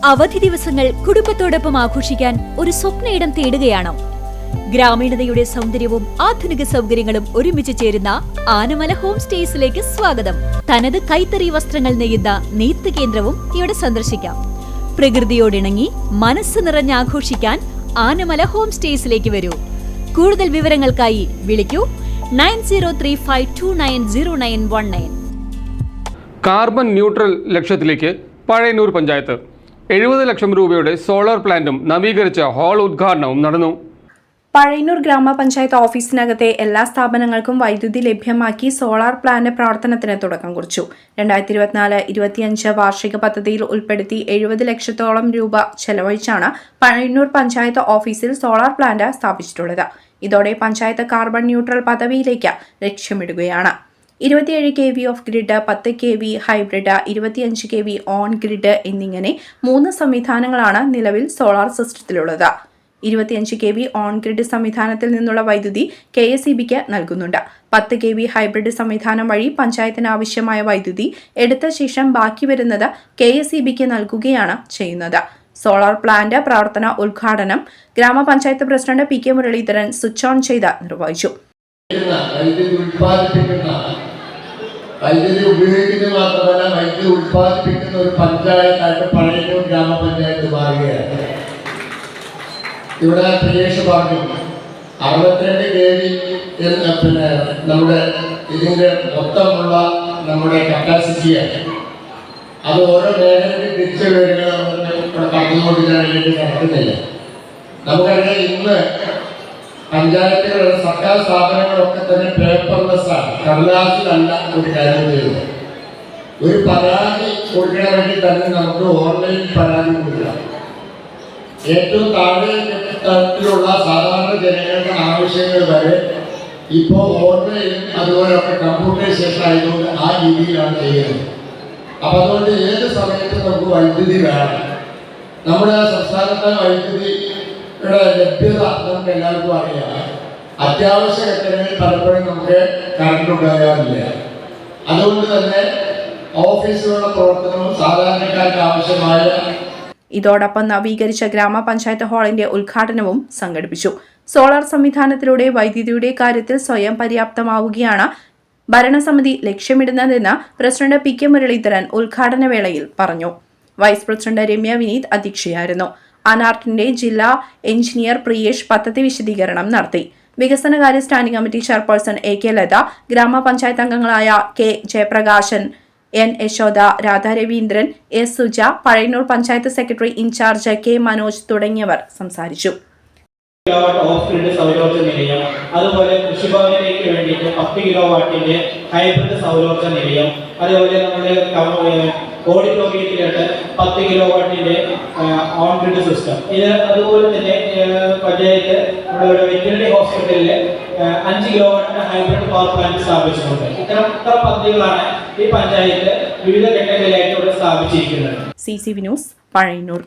അവധി ദിവസങ്ങൾ കുടുംബത്തോടൊപ്പം ആഘോഷിക്കാൻ ഒരു സ്വപ്നയിടം തേടുകയാണോ? ഗ്രാമീണതയുടെ സൗന്ദര്യവും ആധുനിക സൗകര്യങ്ങളും ഒരുമിച്ച് ചേരുന്ന ആനമല ഹോം സ്റ്റേസിലേക്ക് സ്വാഗതം. തനത് കൈത്തറി വസ്ത്രങ്ങൾ നെയ്യുന്ന നെയ്ത്ത് കേന്ദ്രവും ഇവിടെ സന്ദർശിക്കാം. പ്രകൃതിയോടിണങ്ങി മനസ്സ് നിറഞ്ഞ് ആഘോഷിക്കാൻ ആനമല ഹോം സ്റ്റേസിലേക്ക് വരൂ. കൂടുതൽ വിവരങ്ങൾക്കായി വിളിക്കൂ 9035290919. കാർബൺ ന്യൂട്രൽ ലക്ഷ്യത്തിലേക്ക് പഴയന്നൂർ പഞ്ചായത്ത് 70 ലക്ഷം രൂപയുടെ സോളാർ പ്ലാന്റും നവീകരിച്ച ഹാൾ ഉദ്ഘാടനവും നടന്നു. പഴയന്നൂർ ഗ്രാമപഞ്ചായത്ത് ഓഫീസിനകത്തെ എല്ലാ സ്ഥാപനങ്ങൾക്കും വൈദ്യുതി ലഭ്യമാക്കി സോളാർ പ്ലാന്റ് പ്രവർത്തനത്തിന് തുടക്കം കുറിച്ചു. 2024-25 വാർഷിക പദ്ധതിയിൽ ഉൾപ്പെടുത്തി 70 ലക്ഷത്തോളം രൂപ ചെലവഴിച്ചാണ് പഴയന്നൂർ പഞ്ചായത്ത് ഓഫീസിൽ സോളാർ പ്ലാന്റ് സ്ഥാപിച്ചിട്ടുള്ളത്. ഇതോടെ പഞ്ചായത്ത് കാർബൺ ന്യൂട്രൽ പദവിയിലേക്ക് ലക്ഷ്യമിടുകയാണ്. 27 kV off grid, 10 kV hybrid, 25 kV on grid എന്നിങ്ങനെ 3 സംവിധാനങ്ങളാണ് നിലവിൽ സോളാർ സിസ്റ്റത്തിലുള്ളത്. 25 kV ഓൺ ഗ്രിഡ് സംവിധാനത്തിൽ നിന്നുള്ള വൈദ്യുതി KSEBക്ക് നൽകുന്നുണ്ട്. 10 kV ഹൈബ്രിഡ് സംവിധാനം വഴി പഞ്ചായത്തിന് ആവശ്യമായ വൈദ്യുതി എടുത്ത ശേഷം ബാക്കി വരുന്നത് KSEBക്ക് നൽകുകയാണ് ചെയ്യുന്നത്. സോളാർ പ്ലാന്റ് പ്രവർത്തന ഉദ്ഘാടനം ഗ്രാമപഞ്ചായത്ത് president PK Muraleedharan switch on ചെയ്ത് നിർവഹിച്ചു. വൈദ്യുതി ഉപയോഗിക്കുന്നത് മാത്രമല്ല, വൈദ്യുതി ഉത്പാദിപ്പിക്കുന്ന ഒരു പഞ്ചായത്തായിട്ട് പഴയന്നൂർ ഗ്രാമപഞ്ചായത്ത് മാറുകയാണ്. ഇവിടെ പ്രിയേഷ് പറഞ്ഞു 62 kV നമ്മുടെ ഇതിൻ്റെ മൊത്തമുള്ള നമ്മുടെ കപ്പാസിറ്റിയാണ്. അത് ഓരോ മേഖലയ്ക്ക് തിരിച്ചു വരിക കടന്നുകൊണ്ടിരിക്കാൻ വേണ്ടി നടക്കുന്നില്ല. നമുക്കറിയാം, ഇന്ന് പഞ്ചായത്തുകളുടെ സർക്കാർ സ്ഥാപനങ്ങളൊക്കെ തന്നെ പേപ്പർലെസ് ആണ്, കടലാസിലല്ല ഒരു കാര്യം ചെയ്യുന്നത്. ഒരു പരാതി കൊടുക്കണമെങ്കിൽ തന്നെ നമുക്ക് ഓൺലൈനിൽ പരാതി കൊടുക്കണം. ഏറ്റവും താഴെ തരത്തിലുള്ള സാധാരണ ജനങ്ങളുടെ ആവശ്യങ്ങൾ വരെ ഇപ്പോൾ ഓൺലൈനും അതുപോലെയൊക്കെ കമ്പ്യൂട്ടറൈസേഷൻ ആയതുകൊണ്ട് ആ രീതിയിലാണ് ചെയ്യുന്നത്. അപ്പം അതുകൊണ്ട് ഏത് സമയത്തും നമുക്ക് വൈദ്യുതി വേണം. നമ്മുടെ സംസ്ഥാനത്തെ വൈദ്യുതിയുടെ ലഭ്യത നമുക്ക് എല്ലാവർക്കും അറിയാം. അത്യാവശ്യ ഘട്ടങ്ങളിൽ പലപ്പോഴും നമുക്ക് കറണ്ട് ഉണ്ടാകാറില്ല. അതുകൊണ്ട് തന്നെ ഓഫീസുകളുടെ പ്രവർത്തനവും സാധാരണക്കാർക്ക് ആവശ്യമായ ഇതോടൊപ്പം നവീകരിച്ച ഗ്രാമപഞ്ചായത്ത് ഹാളിന്റെ ഉദ്ഘാടനവും സംഘടിപ്പിച്ചു. സോളാർ സംവിധാനത്തിലൂടെ വൈദ്യുതിയുടെ കാര്യത്തിൽ സ്വയം പര്യാപ്തമാവുകയാണ് ഭരണസമിതി ലക്ഷ്യമിടുന്നതെന്ന് പ്രസിഡന്റ് PK മുരളീധരൻ ഉദ്ഘാടന വേളയിൽ പറഞ്ഞു. വൈസ് പ്രസിഡന്റ് രമ്യ വിനീത് അധ്യക്ഷയായിരുന്നു. അനാർട്ടിന്റെ ജില്ലാ എഞ്ചിനീയർ പ്രിയേഷ് പദ്ധതി വിശദീകരണം നടത്തി. വികസനകാര്യ standing committee chairperson AK Latha, ഗ്രാമപഞ്ചായത്ത് അംഗങ്ങളായ K Jayaprakashan, N Yashoda, Radha Raveendran, S Suja, Pazhayannur panchayat secretary in charge K Manoj തുടങ്ങിയവർ സംസാരിച്ചു. സൗരോർജ്ജ നിലയം, അതുപോലെ കൃഷിഭവനിലേക്ക് വേണ്ടിയിട്ട് 10 കിലോവാട്ടിന്റെ ഹൈബ്രിഡ് സൗരോർജ്ജ നിലയം, അതുപോലെ നമ്മുടെ ഓഡിറ്റോറിയത്തിലായിട്ട് 10 കിലോവാട്ടിന്റെ ഓൺ ഗ്രിഡ് സിസ്റ്റം. ഇത് അതുപോലെ തന്നെ പഞ്ചായത്ത് നമ്മുടെ വെറ്ററിനറി ഹോസ്പിറ്റലിൽ 5 കിലോവാട്ടിന്റെ ഹൈബ്രിഡ് പവർ പ്ലാന്റ് സ്ഥാപിച്ചിട്ടുണ്ട്. ഇത്തരം പദ്ധതികളാണ് ഈ പഞ്ചായത്ത് വിവിധ ഘട്ടങ്ങളിലായിട്ട് ഇവിടെ സ്ഥാപിച്ചിരിക്കുന്നത്. CCV news, Pazhayannur.